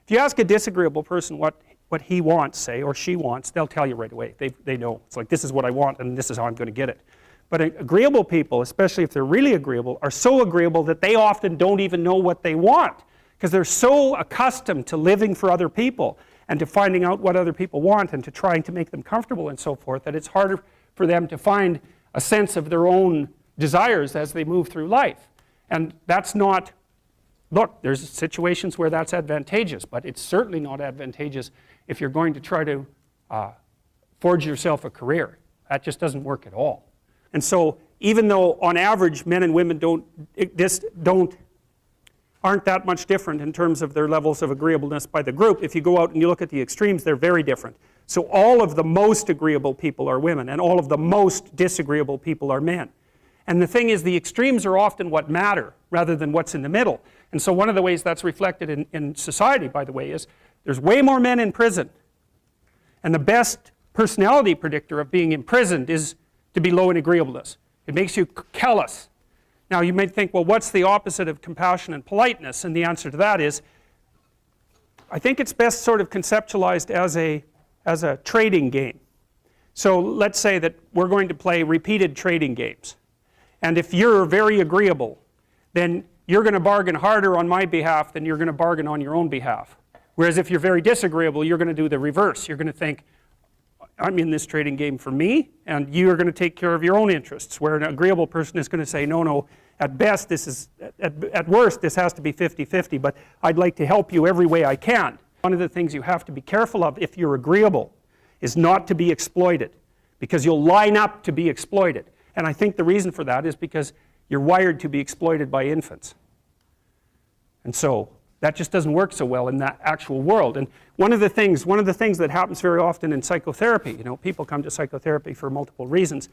If you ask a disagreeable person what he wants, say, or she wants, they'll tell you right away. They know. It's like, this is what I want and this is how I'm going to get it. But agreeable people, especially if they're really agreeable, are so agreeable that they often don't even know what they want, because they're so accustomed to living for other people and to finding out what other people want and to trying to make them comfortable and so forth, that it's harder for them to find a sense of their own desires as they move through life. And that's not, look, there's situations where that's advantageous, but it's certainly not advantageous if you're going to try to forge yourself a career. That just doesn't work at all. And so even though on average men and women aren't that much different in terms of their levels of agreeableness by the group, if you go out and you look at the extremes, they're very different. So all of the most agreeable people are women, and all of the most disagreeable people are men. And the thing is, the extremes are often what matter rather than what's in the middle. And so one of the ways that's reflected in society, by the way, is there's way more men in prison. And the best personality predictor of being imprisoned is to be low in agreeableness. It makes you callous. Now you might think, well, what's the opposite of compassion and politeness? And the answer to that is, I think it's best sort of conceptualized as a trading game. So let's say that we're going to play repeated trading games. And if you're very agreeable, then you're going to bargain harder on my behalf than you're going to bargain on your own behalf. Whereas if you're very disagreeable, you're going to do the reverse. You're going to think, I'm in this trading game for me, and you're going to take care of your own interests. Where an agreeable person is going to say, no, at best this is, at worst this has to be 50-50, but I'd like to help you every way I can. One of the things you have to be careful of if you're agreeable is not to be exploited, because you'll line up to be exploited. And I think the reason for that is because you're wired to be exploited by infants. And so that just doesn't work so well in that actual world. And one of the things that happens very often in psychotherapy, people come to psychotherapy for multiple reasons,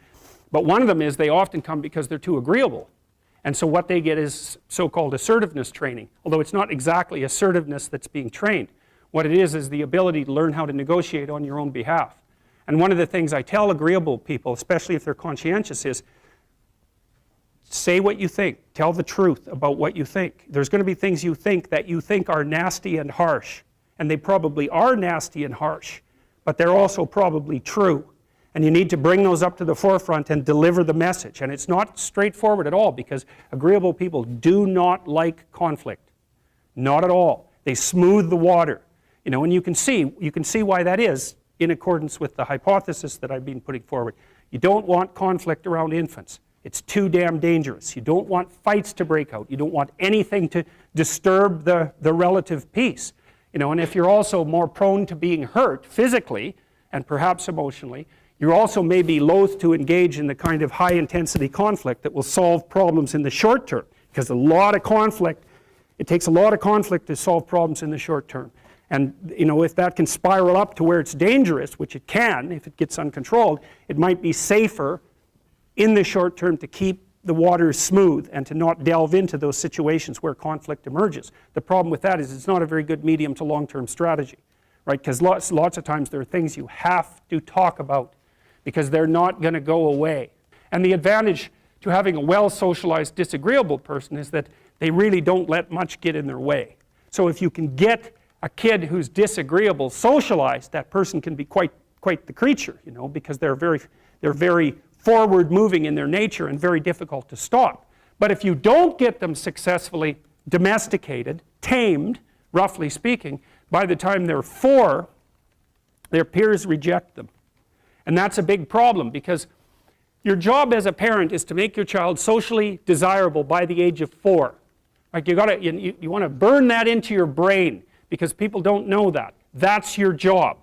but one of them is they often come because they're too agreeable. And so what they get is so-called assertiveness training, although it's not exactly assertiveness that's being trained. What it is the ability to learn how to negotiate on your own behalf. And one of the things I tell agreeable people, especially if they're conscientious, is say what you think. Tell the truth about what you think. There's going to be things you think that you think are nasty and harsh. And they probably are nasty and harsh. But they're also probably true. And you need to bring those up to the forefront and deliver the message. And it's not straightforward at all, because agreeable people do not like conflict. Not at all. They smooth the water. And you can see why that is in accordance with the hypothesis that I've been putting forward. You don't want conflict around infants. It's too damn dangerous. You don't want fights to break out. You don't want anything to disturb the relative peace. And if you're also more prone to being hurt physically and perhaps emotionally, you also may be loath to engage in the kind of high intensity conflict that will solve problems in the short term, because it takes a lot of conflict to solve problems in the short term. And if that can spiral up to where it's dangerous, which it can if it gets uncontrolled, it might be safer in the short term to keep the waters smooth and to not delve into those situations where conflict emerges. The problem with that is it's not a very good medium to long-term strategy, right? Because lots of times there are things you have to talk about because they're not going to go away. And the advantage to having a well-socialized disagreeable person is that they really don't let much get in their way. So if you can get a kid who's disagreeable socialized, that person can be quite the creature, because they're very forward-moving in their nature and very difficult to stop. But if you don't get them successfully domesticated, tamed, roughly speaking, by the time they're 4, their peers reject them. And that's a big problem, because your job as a parent is to make your child socially desirable by the age of 4. Like you want to burn that into your brain, because people don't know that. That's your job.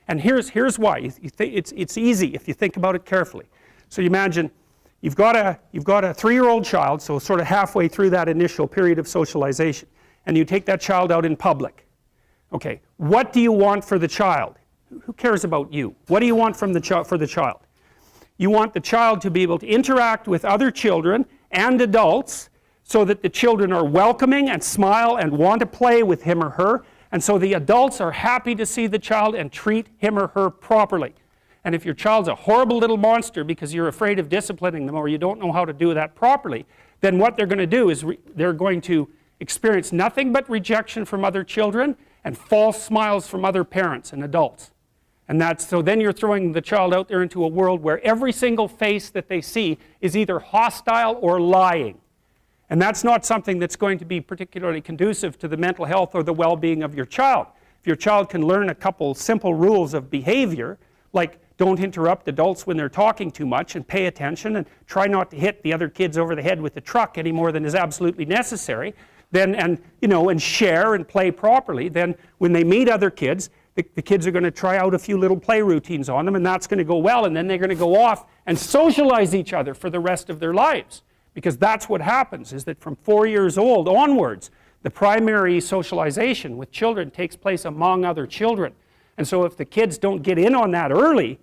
And here's why. It's easy if you think about it carefully. So you imagine you've got a 3-year-old child, so sort of halfway through that initial period of socialization, and you take that child out in public. Okay, what do you want for the child? Who cares about you? What do you want for the child? You want the child to be able to interact with other children and adults so that the children are welcoming and smile and want to play with him or her, and so the adults are happy to see the child and treat him or her properly. And if your child's a horrible little monster because you're afraid of disciplining them or you don't know how to do that properly, then what they're going to do is they're going to experience nothing but rejection from other children, and false smiles from other parents and adults. And so then you're throwing the child out there into a world where every single face that they see is either hostile or lying. And that's not something that's going to be particularly conducive to the mental health or the well-being of your child. If your child can learn a couple simple rules of behavior, like don't interrupt adults when they're talking too much, and pay attention, and try not to hit the other kids over the head with the truck any more than is absolutely necessary, then, and share and play properly, then when they meet other kids, the kids are going to try out a few little play routines on them, and that's going to go well, and then they're going to go off and socialize each other for the rest of their lives. Because that's what happens, is that from 4 years old onwards, the primary socialization with children takes place among other children. And so if the kids don't get in on that early,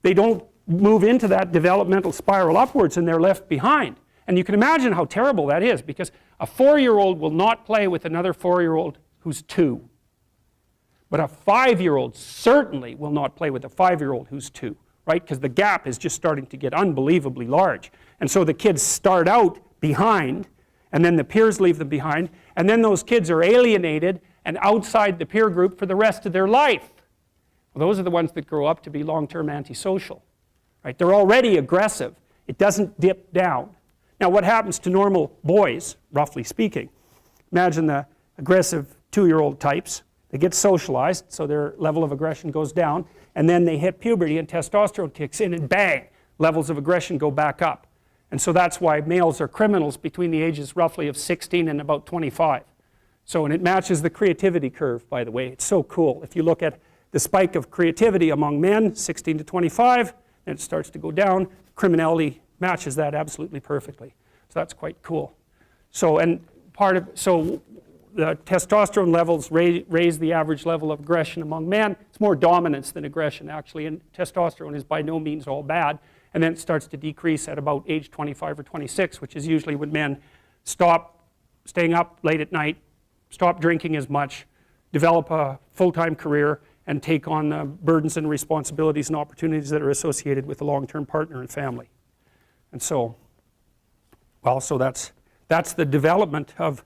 they don't move into that developmental spiral upwards, and they're left behind. And you can imagine how terrible that is, because a 4-year-old will not play with another 4-year-old who's 2. But a 5-year-old certainly will not play with a 5-year-old who's 2, right? Because the gap is just starting to get unbelievably large. And so the kids start out behind, and then the peers leave them behind, and then those kids are alienated and outside the peer group for the rest of their life. Well, those are the ones that grow up to be long-term antisocial, right? They're already aggressive. It doesn't dip down. Now, what happens to normal boys, roughly speaking? Imagine the aggressive 2-year-old types. They get socialized, so their level of aggression goes down, and then they hit puberty and testosterone kicks in, and bang, levels of aggression go back up. And so that's why males are criminals between the ages roughly of 16 and about 25. So, and it matches the creativity curve, by the way. It's so cool. If you look at the spike of creativity among men, 16 to 25, then it starts to go down. Criminality matches that absolutely perfectly. So that's quite cool. So, and so the testosterone levels raise the average level of aggression among men. It's more dominance than aggression, actually, and testosterone is by no means all bad. And then it starts to decrease at about age 25 or 26, which is usually when men stop staying up late at night, stop drinking as much, develop a full-time career, and take on the burdens and responsibilities and opportunities that are associated with a long-term partner and family. And so, well, so that's the development of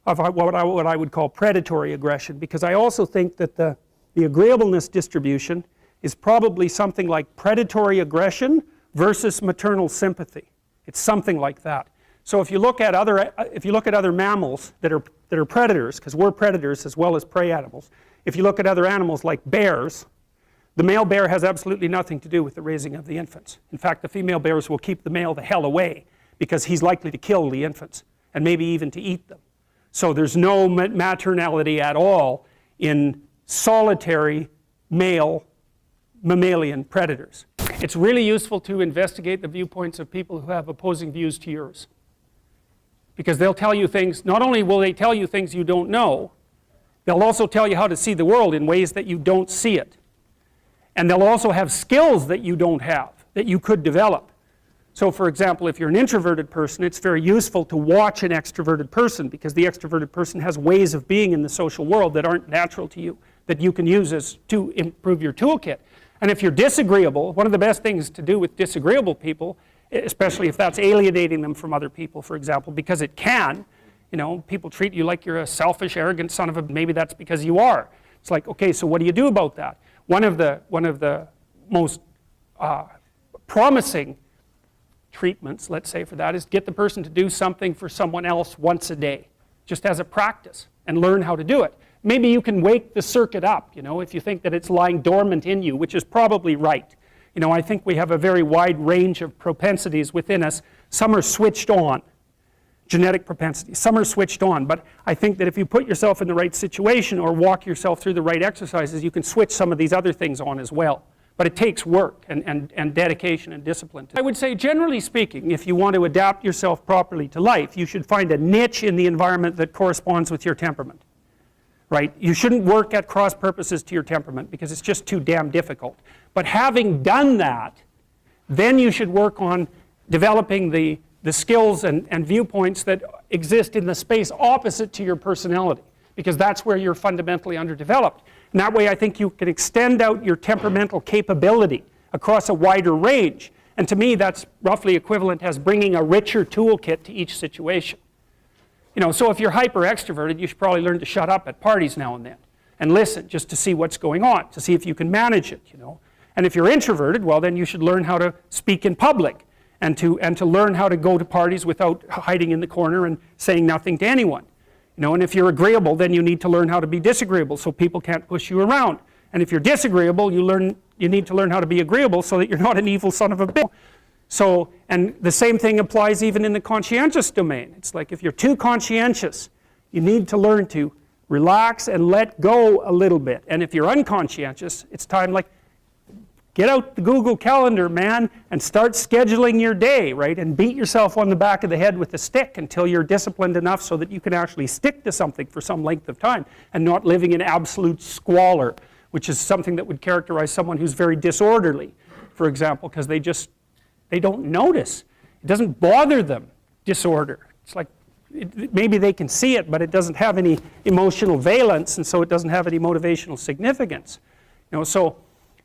what I would call predatory aggression, because I also think that the agreeableness distribution is probably something like predatory aggression versus maternal sympathy. It's something like that. So if you look at other mammals that are predators, because we're predators as well as prey animals, if you look at other animals like bears, the male bear has absolutely nothing to do with the raising of the infants. In fact, the female bears will keep the male the hell away, because he's likely to kill the infants and maybe even to eat them. So there's no maternality at all in solitary male mammalian predators. It's really useful to investigate the viewpoints of people who have opposing views to yours, because they'll tell you things. Not only will they tell you things you don't know, they'll also tell you how to see the world in ways that you don't see it. And they'll also have skills that you don't have, that you could develop. So for example, if you're an introverted person, it's very useful to watch an extroverted person, because the extroverted person has ways of being in the social world that aren't natural to you, that you can use to improve your toolkit. And if you're disagreeable, one of the best things to do with disagreeable people, especially if that's alienating them from other people, for example, because it can, people treat you like you're a selfish, arrogant son of a, maybe that's because you are. It's like, okay, so what do you do about that? One of the most promising treatments, let's say, for that is get the person to do something for someone else once a day, just as a practice, and learn how to do it. Maybe you can wake the circuit up, if you think that it's lying dormant in you, which is probably right. I think we have a very wide range of propensities within us. Some are switched on, genetic propensities. Some are switched on, but I think that if you put yourself in the right situation or walk yourself through the right exercises, you can switch some of these other things on as well. But it takes work and dedication and discipline. I would say, generally speaking, if you want to adapt yourself properly to life, you should find a niche in the environment that corresponds with your temperament. Right? You shouldn't work at cross purposes to your temperament, because it's just too damn difficult. But having done that, then you should work on developing the skills and viewpoints that exist in the space opposite to your personality, because that's where you're fundamentally underdeveloped. And that way I think you can extend out your temperamental capability across a wider range. And to me that's roughly equivalent as bringing a richer toolkit to each situation. You know, so if you're hyper extroverted, you should probably learn to shut up at parties now and then and listen just to see what's going on, to see if you can manage it, you know. And if you're introverted, well, then you should learn how to speak in public and to learn how to go to parties without hiding in the corner and saying nothing to anyone. You know, and if you're agreeable, then you need to learn how to be disagreeable so people can't push you around. And if you're disagreeable, you need to learn how to be agreeable so that you're not an evil son of a bitch. So, and the same thing applies even in the conscientious domain. It's like if you're too conscientious, you need to learn to relax and let go a little bit. And if you're unconscientious, it's time, like, get out the Google Calendar, man, and start scheduling your day, right? And beat yourself on the back of the head with a stick until you're disciplined enough so that you can actually stick to something for some length of time and not living in absolute squalor, which is something that would characterize someone who's very disorderly, for example, because they don't notice. It doesn't bother them, disorder. It's like, maybe they can see it, but it doesn't have any emotional valence, and so it doesn't have any motivational significance. You know, so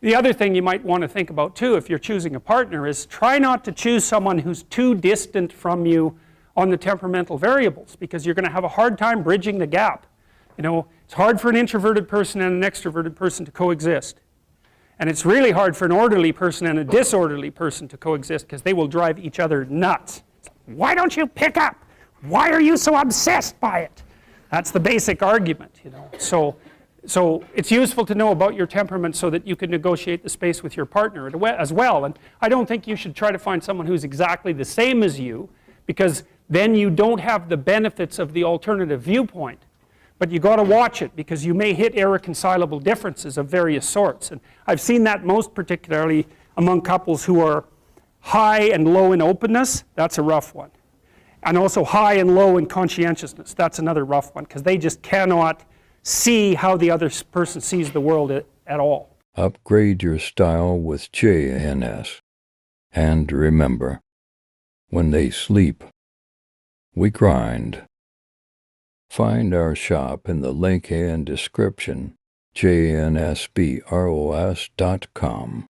the other thing you might want to think about too, if you're choosing a partner, is try not to choose someone who's too distant from you on the temperamental variables, because you're going to have a hard time bridging the gap. You know, it's hard for an introverted person and an extroverted person to coexist. And it's really hard for an orderly person and a disorderly person to coexist, because they will drive each other nuts. Why don't you pick up? Why are you so obsessed by it? That's the basic argument, you know. So it's useful to know about your temperament so that you can negotiate the space with your partner as well. And I don't think you should try to find someone who's exactly the same as you, because then you don't have the benefits of the alternative viewpoint. But you got to watch it, because you may hit irreconcilable differences of various sorts. And I've seen that most particularly among couples who are high and low in openness. That's a rough one. And also high and low in conscientiousness. That's another rough one, because they just cannot see how the other person sees the world at all. Upgrade your style with JnS. And remember, when they sleep, we grind. Find our shop in the link and description, JnSBros.com.